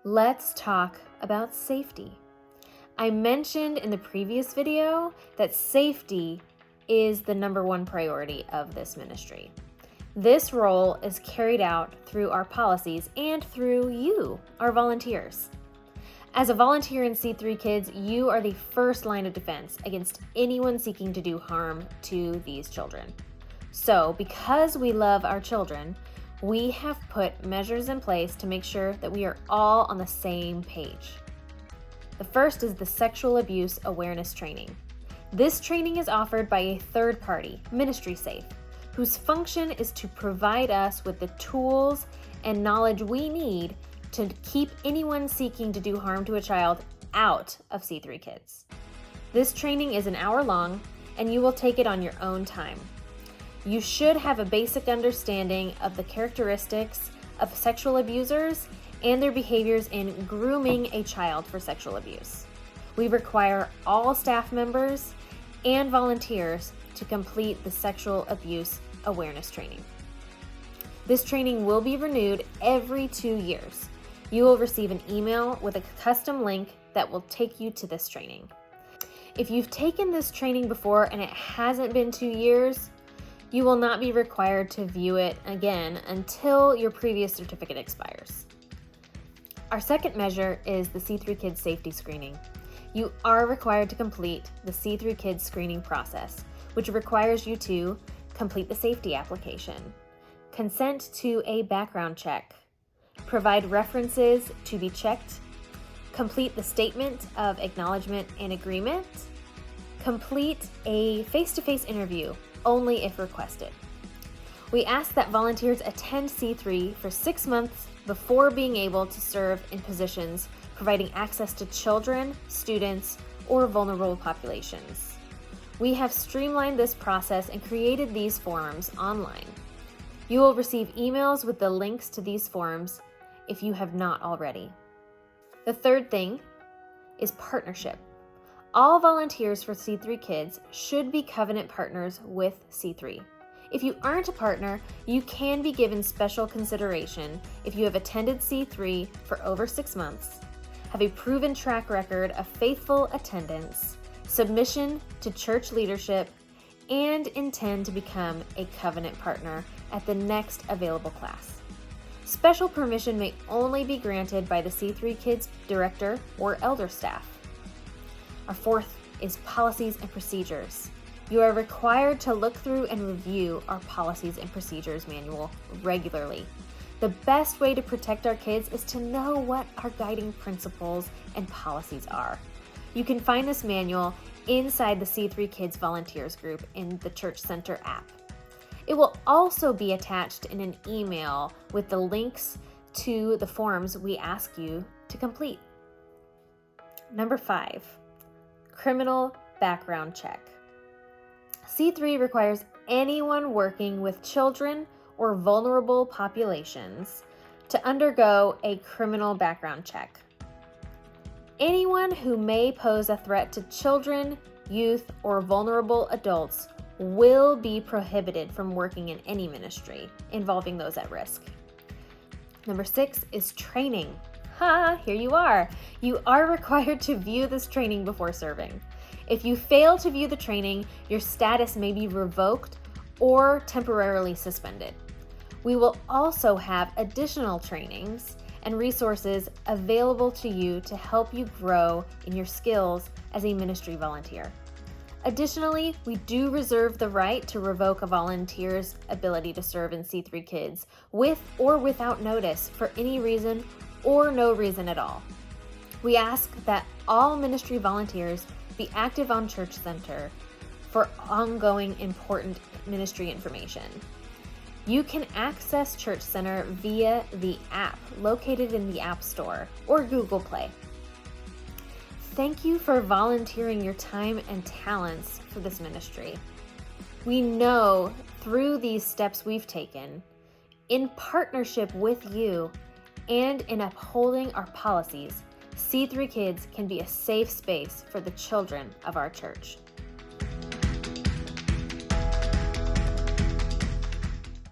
Let's talk about safety. I mentioned in the previous video that safety is the number one priority of this ministry. This role is carried out through our policies and through you, our volunteers. As a volunteer in C3Kids, you are the first line of defense against anyone seeking to do harm to these children. So, because we love our children, we have put measures in place to make sure that we are all on the same page. The first is the sexual abuse awareness training. This training is offered by a third party, Ministry Safe, whose function is to provide us with the tools and knowledge we need to keep anyone seeking to do harm to a child out of C3Kids. This training is an hour long, and you will take it on your own time. You should have a basic understanding of the characteristics of sexual abusers and their behaviors in grooming a child for sexual abuse. We require all staff members and volunteers to complete the sexual abuse awareness training. This training will be renewed every 2 years. You will receive an email with a custom link that will take you to this training. If you've taken this training before and it hasn't been 2 years, you will not be required to view it again until your previous certificate expires. Our second measure is the C3Kids safety screening. You are required to complete the C3Kids screening process, which requires you to complete the safety application, consent to a background check, provide references to be checked, complete the statement of acknowledgement and agreement, complete a face-to-face interview only if requested. We ask that volunteers attend C3 for 6 months before being able to serve in positions providing access to children, students, or vulnerable populations. We have streamlined this process and created these forms online. You will receive emails with the links to these forms if you have not already. The third thing is partnership. All volunteers for C3Kids should be covenant partners with C3. If you aren't a partner, you can be given special consideration if you have attended C3 for over 6 months, have a proven track record of faithful attendance, submission to church leadership, and intend to become a covenant partner at the next available class. Special permission may only be granted by the C3Kids director or elder staff. Our fourth is policies and procedures. You are required to look through and review our policies and procedures manual regularly. The best way to protect our kids is to know what our guiding principles and policies are. You can find this manual inside the C3Kids Volunteers group in the Church Center app. It will also be attached in an email with the links to the forms we ask you to complete. Number 5, criminal background check. C3 requires anyone working with children or vulnerable populations to undergo a criminal background check. Anyone who may pose a threat to children, youth, or vulnerable adults will be prohibited from working in any ministry involving those at risk. Number 6 is training. Here you are. You are required to view this training before serving. If you fail to view the training, your status may be revoked or temporarily suspended. We will also have additional trainings and resources available to you to help you grow in your skills as a ministry volunteer. Additionally, we do reserve the right to revoke a volunteer's ability to serve in C3Kids with or without notice for any reason or no reason at all. We ask that all ministry volunteers be active on Church Center for ongoing important ministry information. You can access Church Center via the app located in the App Store or Google Play. Thank you for volunteering your time and talents for this ministry. We know through these steps we've taken, in partnership with you and in upholding our policies, C3Kids can be a safe space for the children of our church.